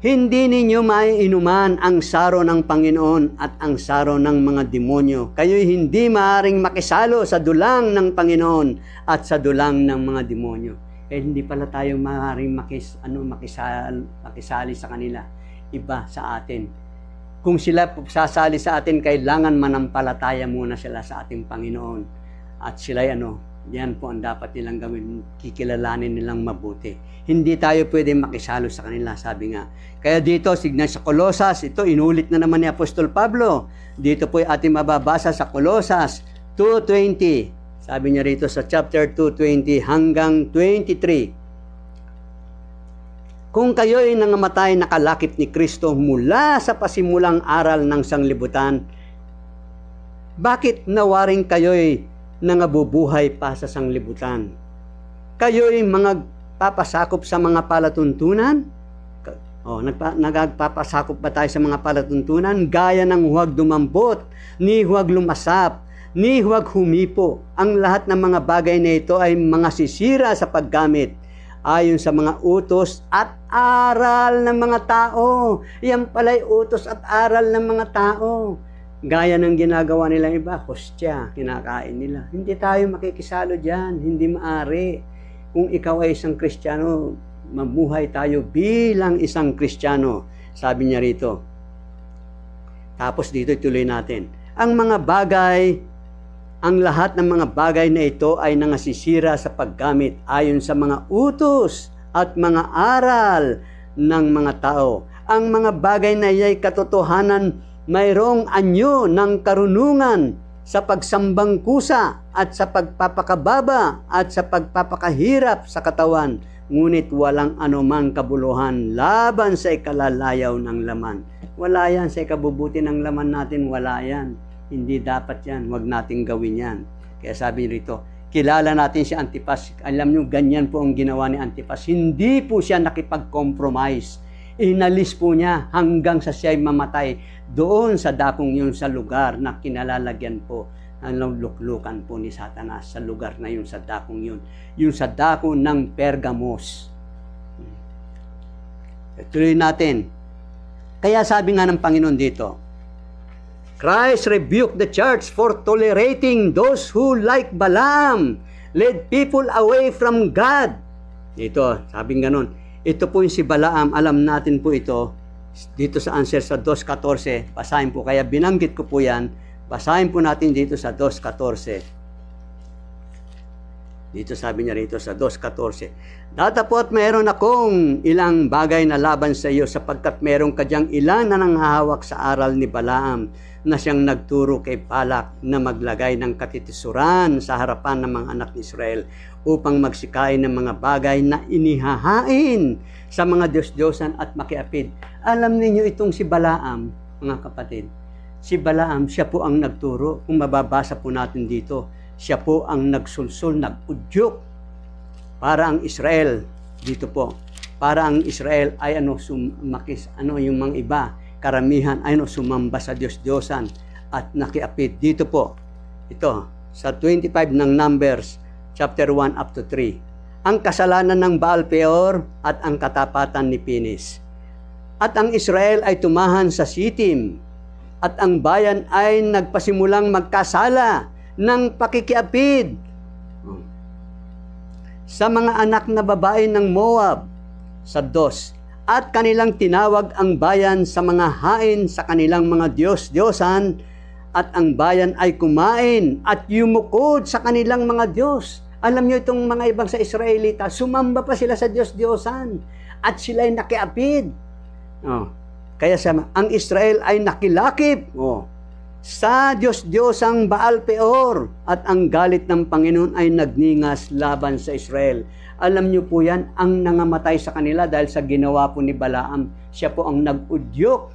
Hindi ninyo maiinuman ang saro ng Panginoon at ang saro ng mga demonyo. Kayo'y hindi maaaring makisalo sa dulang ng Panginoon at sa dulang ng mga demonyo. Hindi pala tayo maaaring makisali sa kanila. Iba sa atin. Kung sila sasali sa atin, kailangan manampalataya muna sila sa ating Panginoon. At sila, yan po ang dapat nilang gawin, kikilalanin nilang mabuti. Hindi tayo pwede makisalo sa kanila, sabi nga. Kaya dito, signan sa Kolosas, ito inulit na naman ni Apostol Pablo. Dito po ating mababasa sa Kolosas 2:20. Sabi niya rito sa chapter 2:20 hanggang 23. Kung kayo'y nangamatay nakalakip ni Kristo mula sa pasimulang aral ng sanglibutan, bakit nawaring kayo'y nangabubuhay pa sa sanglibutan? Kayo'y mga papasakop sa mga palatuntunan? Nagpapasakop ba tayo sa mga palatuntunan? Gaya ng huwag dumampot, ni huwag lumasap, ni huwag humipo. Ang lahat ng mga bagay na ito ay mga sisira sa paggamit ayon sa mga utos at aral ng mga tao. Yan pala'y utos at aral ng mga tao. Gaya ng ginagawa nilang iba, hostya, kinakain nila. Hindi tayo makikisalo dyan, hindi maaari. Kung ikaw ay isang Kristiyano, mabuhay tayo bilang isang Kristiyano. Sabi niya rito. Tapos dito ituloy natin. Ang lahat ng mga bagay na ito ay nangasisira sa paggamit ayon sa mga utos at mga aral ng mga tao. Ang mga bagay na iya'y katotohanan, mayroong anyo ng karunungan sa pagsambang kusa at sa pagpapakababa at sa pagpapakahirap sa katawan, ngunit walang anumang kabuluhan laban sa ikalalayaw ng laman. Wala yan sa ikabubuti ng laman natin, wala yan. Hindi dapat yan. Huwag nating gawin yan. Kaya sabi rito, kilala natin si Antipas. Alam nyo, ganyan po ang ginawa ni Antipas. Hindi po siya nakipag-compromise. Inalis po niya hanggang sa siya'y mamatay doon sa dakong yun sa lugar na kinalalagyan po ng luklukan po ni Satanas sa lugar na yun, sa dakong yun. Yung sa dako ng Pergamos. Tuloy natin. Kaya sabi nga ng Panginoon dito, Christ rebuked the church for tolerating those who, like Balaam, led people away from God. Ito, sabing ganun. Ito po yung si Balaam, alam natin po ito, dito sa answer sa 2:14, basahin po, kaya binanggit ko po yan, basahin po natin dito sa 2:14. Dito sabi niya rito sa 2:14, datapot meron akong ilang bagay na laban sa iyo sapagkat meron ka diyang ilan na nanghahawak sa aral ni Balaam na siyang nagturo kay Balak na maglagay ng katitisuran sa harapan ng mga anak ni Israel upang magsikain ng mga bagay na inihahain sa mga Diyos-Diyosan at makiapid. Alam niyo itong si Balaam, mga kapatid. Si Balaam, siya po ang nagturo. Kung mababasa po natin dito, siya po ang nagsulsul, nag-udyok para ang Israel, dito po, para ang Israel ay yung mga iba, karamihan ay sumamba sa Diyos-Diyosan at nakiapid. Dito po, ito, sa 25 ng Numbers, chapter 1 up to 3. Ang kasalanan ng Baal-peor at ang katapatan ni Pinis. At ang Israel ay tumahan sa Sitim, at ang bayan ay nagpasimulang magkasala ng pakikiapid sa mga anak na babae ng Moab sa 2. At kanilang tinawag ang bayan sa mga hain sa kanilang mga Diyos-Diyosan, at ang bayan ay kumain at yumukod sa kanilang mga Diyos. Alam nyo itong mga ibang sa Israelita, sumamba pa sila sa Diyos-Diyosan. at sila'y nakiapid. Oh. Kaya ang Israel ay nakilakip sa Diyos-Diyosang Baal Peor at ang galit ng Panginoon ay nagningas laban sa Israel. Alam niyo po yan, ang nangamatay sa kanila dahil sa ginawa po ni Balaam, siya po ang nag-udyok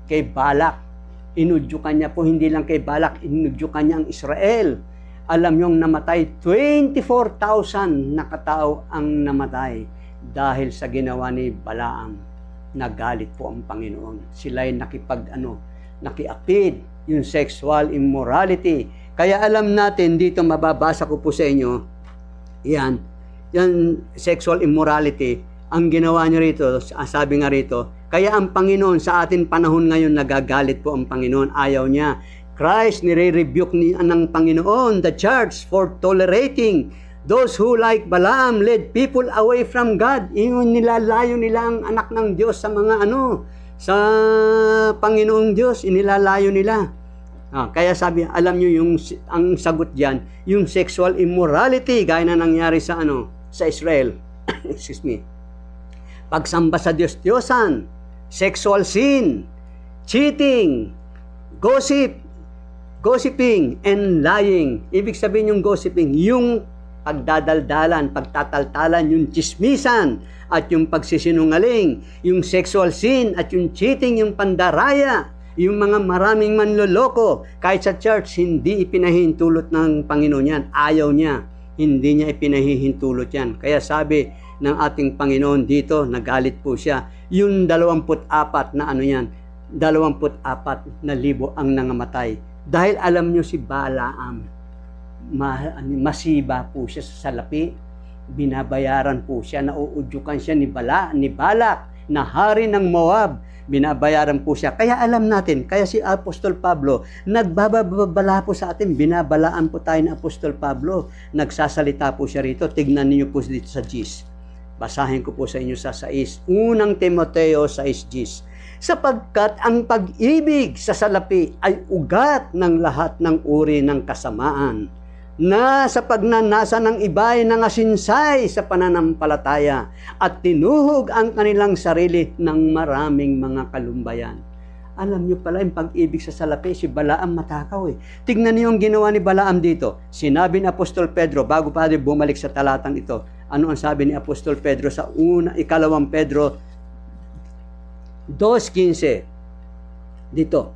kay Balak. Inudyukan niya po, hindi lang kay Balak, inudyukan niya ang Israel. Alam niyo ang namatay, 24,000 na katao ang namatay dahil sa ginawa ni Balaam. Nagalit po ang Panginoon. Sila'y nakiapid, yung sexual immorality. Kaya alam natin, dito mababasa ko po sa inyo, yan sexual immorality, ang ginawa niya rito, sabi nga rito, kaya ang Panginoon sa atin panahon ngayon, nagagalit po ang Panginoon, ayaw niya. Christ, nire-rebuke ng Panginoon the church for tolerating those who like Balaam led people away from God. Yung nilalayo nila ang anak ng Diyos sa mga sa Panginoong Diyos, inilalayo nila. Kaya sabi, alam nyo ang sagot diyan, yung sexual immorality gaya na nangyari sa Israel. Excuse me. Pagsamba sa Diyos-Diyosan, sexual sin, cheating, gossiping, and lying. Ibig sabihin yung gossiping, yung pagdadaldalan, pagtataltalan, yung chismisan, at yung pagsisinungaling, yung sexual sin, at yung cheating, yung pandaraya, yung mga maraming manloloko. Kahit sa church, hindi ipinahihintulot ng Panginoon yan. Ayaw niya. Hindi niya ipinahihintulot yan. Kaya sabi ng ating Panginoon dito, nagalit po siya. Yung 24 na 24,000 ang nangamatay. Dahil alam nyo si Balaam, masiba po siya sa salapi. Binabayaran po siya, nauudyukan siya ni Balak, na hari ng Moab. Binabayaran po siya. Kaya alam natin, kaya si Apostol Pablo, nagbabala po sa atin, binabalaan po tayo ng Apostol Pablo. Nagsasalita po siya rito. Tignan niyo po dito sa Gis. Basahin ko po sa inyo sa 6. Unang Timoteo 6:10. Sapagkat ang pag-ibig sa salapi ay ugat ng lahat ng uri ng kasamaan, na sa pagnanasa ng iba ay nangasinsay sa pananampalataya at tinuhog ang kanilang sarili ng maraming mga kalumbayan. Alam niyo pala, yung pag-ibig sa salapi, si Balaam matakaw Tignan niyo yung ginawa ni Balaam dito. Sinabi ni Apostol Pedro, bago pa rin bumalik sa talatang ito, ano ang sabi ni Apostol Pedro sa 2 Pedro 2:15? Dito,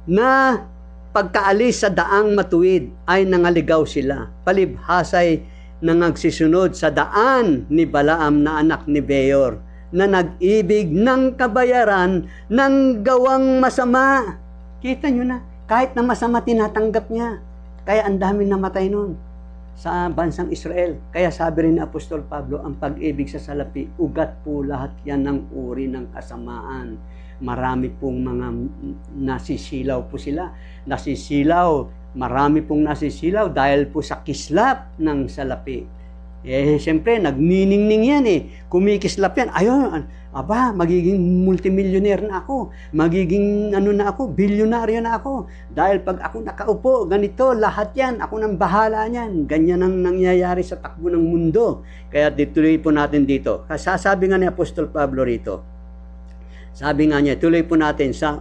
na pagkaalis sa daang matuwid ay nangaligaw sila, palibhasay na nagsisunod sa daan ni Balaam na anak ni Beor, na nag-ibig ng kabayaran ng gawang masama. Kita nyo na, kahit na masama tinatanggap niya. Kaya ang dami namatay nun sa bansang Israel. Kaya sabi rin ni Apostol Pablo, ang pag-ibig sa salapi, ugat po lahat yan ng uri ng kasamaan. Marami pong mga nasisilaw po sila. Marami pong nasisilaw dahil po sa kislap ng salapi. Siyempre, nagniningning yan Kumikislap yan. Ayun, magiging multimillionaire na ako. Magiging bilyonaryo na ako. Dahil pag ako nakaupo, ganito, lahat yan, ako nang bahala niyan. Ganyan ang nangyayari sa takbo ng mundo. Kaya tuloy po natin dito. Sasabi nga ni Apostol Pablo rito, sabi nga niya, tuloy po natin sa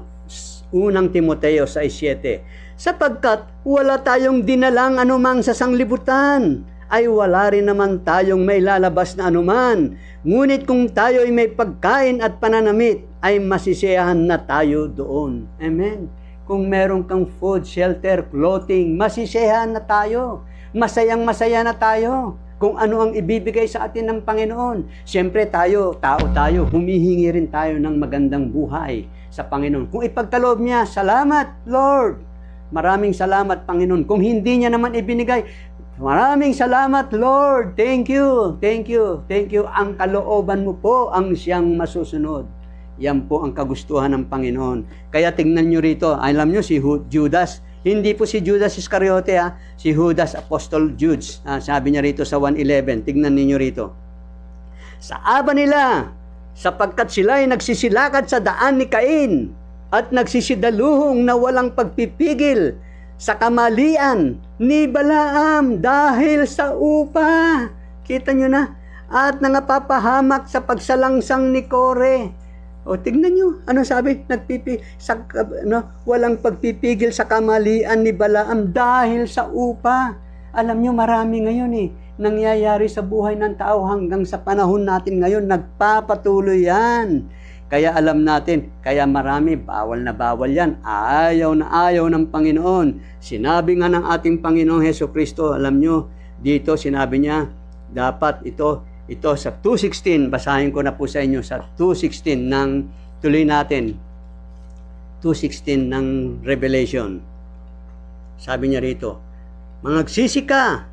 1 Timoteo 6:7. Sapagkat wala tayong dinalang anumang sa sanglibutan, ay wala rin naman tayong may lalabas na anuman. Ngunit kung tayo ay may pagkain at pananamit, ay masisiyahan na tayo doon. Amen. Kung meron kang food, shelter, clothing, masisiyahan na tayo. Masayang-masaya na tayo. Kung ano ang ibibigay sa atin ng Panginoon. Siyempre tao tayo, humihingi rin tayo ng magandang buhay sa Panginoon. Kung ipagkaloob niya, salamat Lord. Maraming salamat Panginoon. Kung hindi niya naman ibinigay, maraming salamat Lord. Thank you. Ang kalooban mo po ang siyang masusunod. Yan po ang kagustuhan ng Panginoon. Kaya tingnan nyo rito, alam nyo si Judas, hindi po si Judas Iscariote si Judas Apostle Jude. Sabi niya rito sa 1:11, tignan niyo rito. Sa aba nila, sapagkat sila ay nagsisilakad sa daan ni Cain at nagsisidaluhong na walang pagpipigil sa kamalian ni Balaam dahil sa upa. Kita nyo na, at nangapapahamak sa pagsalangsang ni Kore. O tignan nyo, ano sabi? Walang pagpipigil sa kamalian ni Balaam dahil sa upa. Alam nyo, marami ngayon nangyayari sa buhay ng tao hanggang sa panahon natin ngayon, nagpapatuloy yan. Kaya alam natin, kaya marami, bawal na bawal yan. Ayaw na ayaw ng Panginoon. Sinabi nga ng ating Panginoong Hesukristo, alam nyo, dito sinabi niya, dapat ito sa 2:16, basahin ko na po sa inyo sa 2:16 ng, tuloy natin, 2:16 ng Revelation. Sabi niya rito, mangagsisi ka,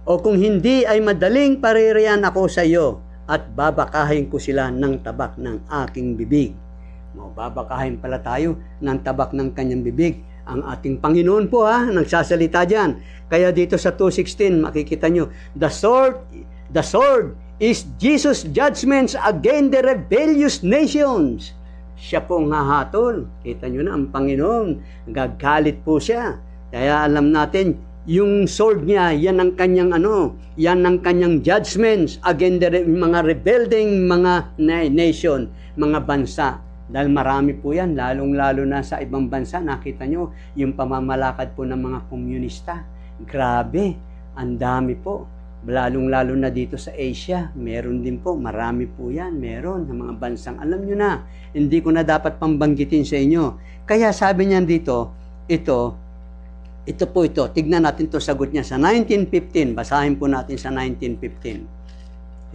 o kung hindi ay madaling paririyan ako sa iyo, at babakahin ko sila ng tabak ng aking bibig. Babakahin pala tayo ng tabak ng kanyang bibig. Ang ating Panginoon po nagsasalita dyan. Kaya dito sa 2:16, makikita nyo, the sword is Jesus' judgments against the rebellious nations. Siya pong hahatol. Kita nyo na, ang Panginoon, gagalit po siya. Kaya alam natin, yung sword niya, yan ang kanyang yan ang kanyang judgments against the mga rebelding mga nation, mga bansa. Dahil marami po yan, lalong-lalo na sa ibang bansa. Nakita nyo, yung pamamalakad po ng mga komunista. Grabe, ang dami po. Lalong-lalo na dito sa Asia, meron din po, marami po yan, meron ng mga bansang, alam nyo na, hindi ko na dapat pambanggitin sa inyo. Kaya sabi niyan dito, ito, tignan natin to sagot niya sa 19:15, basahin po natin sa 19:15.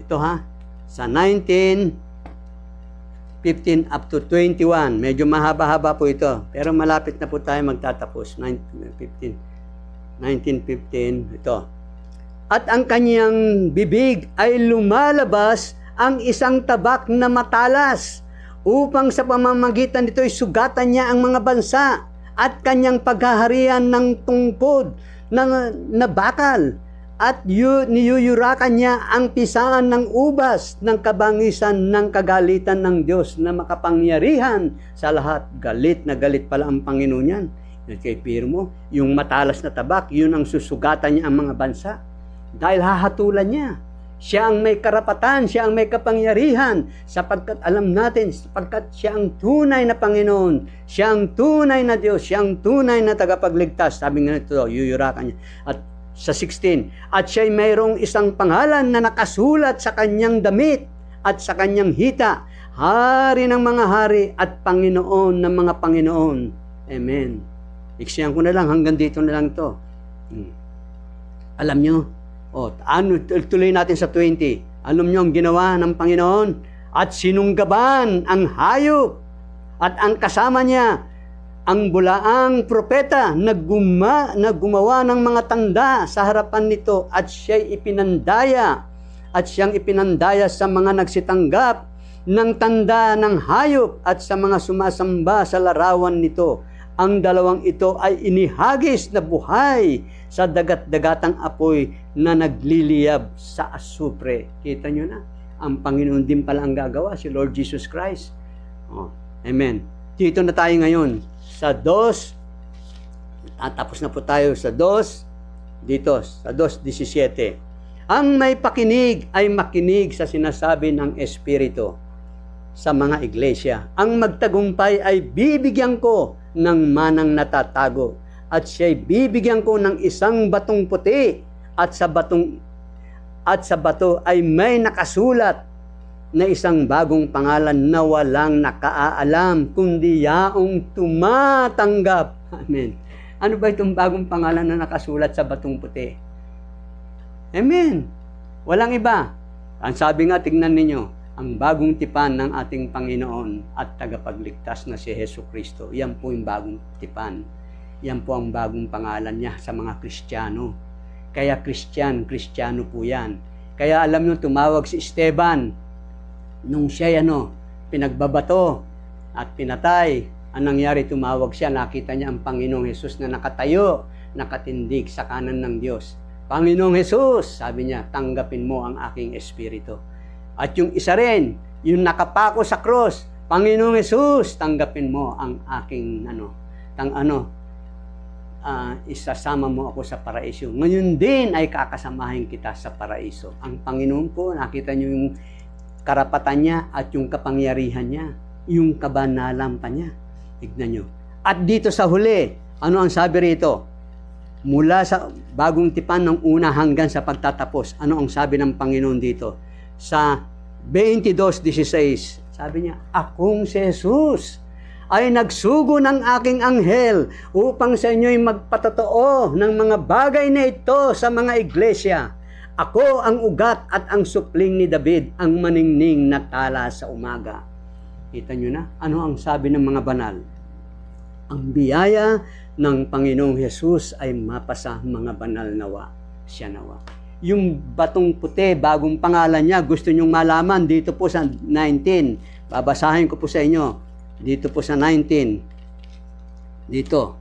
Ito sa 19:15 up to 21, medyo mahaba-haba po ito, pero malapit na po tayo magtatapos. 19:15, ito. At ang kanyang bibig ay lumalabas ang isang tabak na matalas, upang sa pamamagitan nito ay sugatan niya ang mga bansa, at kanyang paghaharian ng tungkod na bakal, at niyuyurakan niya ang pisaan ng ubas ng kabangisan ng kagalitan ng Diyos na makapangyarihan sa lahat. Galit na galit pala ang Panginoon yan. Kay Pirmo, yung matalas na tabak, yun ang susugatan niya ang mga bansa. Dahil hahatulan niya. Siya ang may karapatan, siya ang may kapangyarihan, sapagkat alam natin, sapagkat siya ang tunay na Panginoon, siya ang tunay na Diyos, siya ang tunay na tagapagligtas. Sabi nga nito, yuyurakan niya. At sa 16, at siya'y mayroong isang pangalan na nakasulat sa kanyang damit at sa kanyang hita, Hari ng mga hari at Panginoon ng mga Panginoon. Amen. Iksiyan ko na lang, hanggang dito na lang to. Alam nyo, tuloy natin sa 20. Alam nyo ang ginawa ng Panginoon? At sinunggaban ang hayop at ang kasama niya, ang bulaang propeta na gumawa ng mga tanda sa harapan nito, at siya'y ipinandaya, at siyang ipinandaya sa mga nagsitanggap ng tanda ng hayop at sa mga sumasamba sa larawan nito. Ang dalawang ito ay inihagis na buhay sa dagat-dagatang apoy na nagliliyab sa asupre. Kita nyo na, ang Panginoon din pala ang gagawa, si Lord Jesus Christ. Amen. Dito na tayo ngayon sa 2. Tapos na po tayo sa 2. Dito, sa 2:17. Ang may pakinig ay makinig sa sinasabi ng Espiritu sa mga iglesia. Ang magtagumpay ay bibigyan ko ng manang natatago, at siya'y bibigyan ko ng isang batong puti, at sa bato ay may nakasulat na isang bagong pangalan na walang nakaalam kundi yaong tumatanggap. Amen. Ano ba itong bagong pangalan na nakasulat sa batong puti? Amen. Walang iba. Ang sabi nga, tignan ninyo, ang bagong tipan ng ating Panginoon at tagapagligtas na si Hesukristo. Yan po yung bagong tipan. Yan po ang bagong pangalan niya sa mga Kristiyano. Kaya Kristiyano po yan. Kaya alam nyo, tumawag si Esteban nung siya pinagbabato at pinatay. Anong nangyari? Tumawag siya, nakita niya ang Panginoong Hesus na nakatayo, nakatindig sa kanan ng Diyos. Panginoong Hesus, sabi niya, tanggapin mo ang aking espiritu. At yung isa rin, yung nakapako sa cross, Panginoong Hesus, tanggapin mo ang aking isasama mo ako sa paraiso. Ngayon din ay kakasamahin kita sa paraiso. Ang Panginoon po, nakita niyo yung karapatan niya at yung kapangyarihan niya, yung kabanalan pa niya. Tignan niyo. At dito sa huli, ano ang sabi rito? Mula sa bagong tipan ng una hanggang sa pagtatapos, ano ang sabi ng Panginoon dito? Sa 22:16, sabi niya, akong si Jesus ay nagsugo ng aking anghel upang sa inyo'y magpatotoo ng mga bagay na ito sa mga iglesia. Ako ang ugat at ang supling ni David, ang maningning na tala sa umaga. Kita nyo na, ano ang sabi ng mga banal? Ang biyaya ng Panginoong Jesus ay mapasa mga banal nawa. Siya nawa. Yung batong puti, bagong pangalan niya, gusto nyong malaman dito po sa 19. Babasahin ko po sa inyo. Dito po sa 19, dito,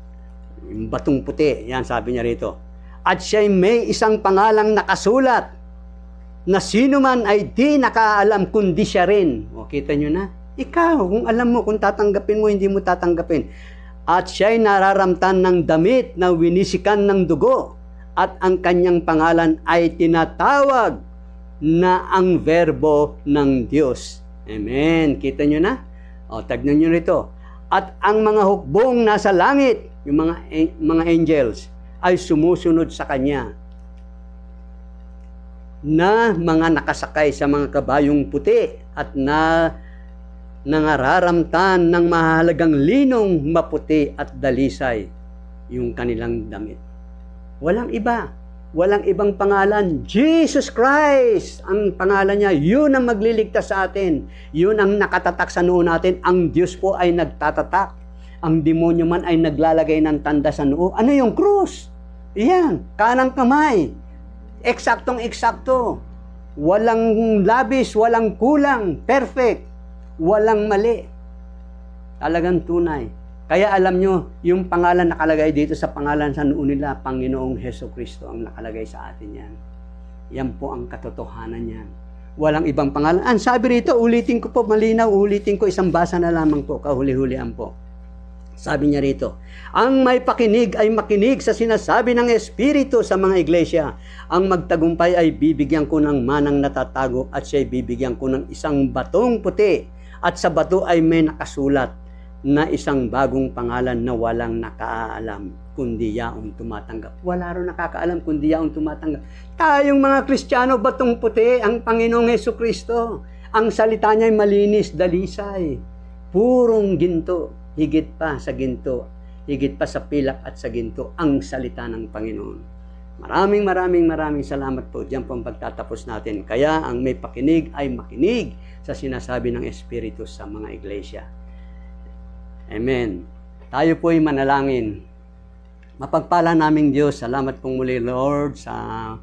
yung batong puti, yan sabi niya rito. At siya'y may isang pangalang nakasulat na sino man ay di nakaalam kundi siya rin. O, kita nyo na? Ikaw, kung alam mo, kung tatanggapin mo, hindi mo tatanggapin. At siya'y nararamtan ng damit na winisikan ng dugo. At ang kanyang pangalan ay tinatawag na ang verbo ng Diyos. Amen. Kita nyo na? O, tagnan nyo rito. At ang mga hukbong nasa langit, yung mga angels, ay sumusunod sa Kanya na mga nakasakay sa mga kabayong puti at na nangararamtan ng mahalagang linong maputi at dalisay yung kanilang damit. Walang iba. Walang ibang pangalan. Jesus Christ ang pangalan niya. Yun ang magliligtas sa atin. Yun ang nakatatak sa noo natin. Ang Diyos po ay nagtatatak. Ang demonyo man ay naglalagay ng tanda sa noo. Ano yung krus? Iyan, kanang kamay. Eksaktong-eksakto. Walang labis, walang kulang. Perfect. Walang mali. Talagang tunay. Kaya alam nyo, yung pangalan nakalagay dito sa pangalan sa noo nila, Panginoong Hesukristo ang nakalagay sa atin yan. Yan po ang katotohanan yan. Walang ibang pangalan. Ang sabi rito, ulitin ko po, malinaw, ulitin ko, isang basa na lamang po, kahuli-hulian po. Sabi niya rito, ang may pakinig ay makinig sa sinasabi ng Espiritu sa mga iglesia. Ang magtagumpay ay bibigyan ko ng manang natatago at siya'y bibigyan ko ng isang batong puti. At sa bato ay may nakasulat na isang bagong pangalan na walang nakaalam kundi yaong tumatanggap. Wala rin nakakaalam kundi yaong tumatanggap. Tayong mga Kristiyano, batong puti ang Panginoong Hesukristo. Ang salita niya ay malinis, dalisay. Purong ginto, higit pa sa ginto, higit pa sa pilak at sa ginto ang salita ng Panginoon. Maraming salamat po. Diyan po ang pagtatapos natin. Kaya ang may pakinig ay makinig sa sinasabi ng Espiritu sa mga iglesia. Amen. Tayo po ay manalangin. Mapagpala naming Diyos, salamat pong muli Lord sa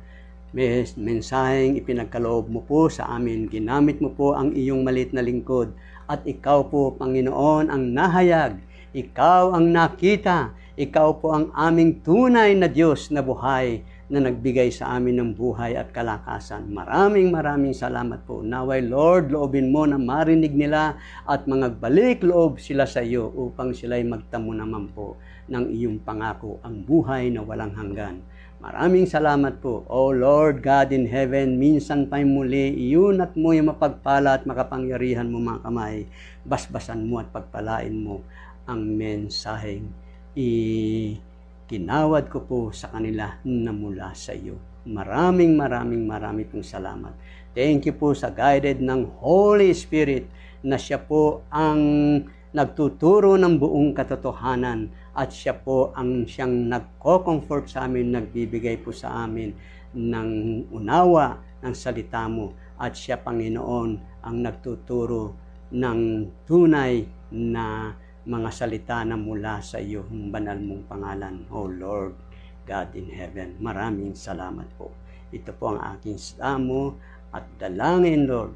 mensaheng ipinagkaloob mo po sa amin. Ginamit mo po ang iyong maliit na lingkod at ikaw po, Panginoon, ang nahayag. Ikaw ang nakita. Ikaw po ang aming tunay na Diyos na buhay na nagbigay sa amin ng buhay at kalakasan. Maraming salamat po. Naway Lord, loobin mo na marinig nila at magbalik loob sila sa iyo upang sila'y magtamo naman po ng iyong pangako, ang buhay na walang hanggan. Maraming salamat po. O Lord God in heaven, minsan pa muli, iyon at mo yung mapagpala at makapangyarihan mo mga kamay. Basbasan mo at pagpalain mo ang mensaheng kinawad ko po sa kanila na mula sa iyo. Maraming pong salamat. Thank you po sa guided ng Holy Spirit na siya po ang nagtuturo ng buong katotohanan at siya po ang siyang nagko-comfort sa amin, nagbibigay po sa amin ng unawa ng salita mo at siya, Panginoon, ang nagtuturo ng tunay na mga salita na mula sa iyong banal mong pangalan, O Lord God in heaven. Maraming salamat po. Ito po ang aking samo at dalangin, Lord.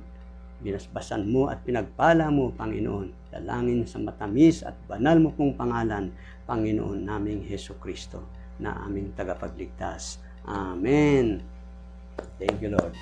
Binasbasan mo at pinagpala mo, Panginoon. Dalangin sa matamis at banal mo pong pangalan, Panginoon naming Hesukristo, na aming tagapagligtas. Amen. Thank you, Lord.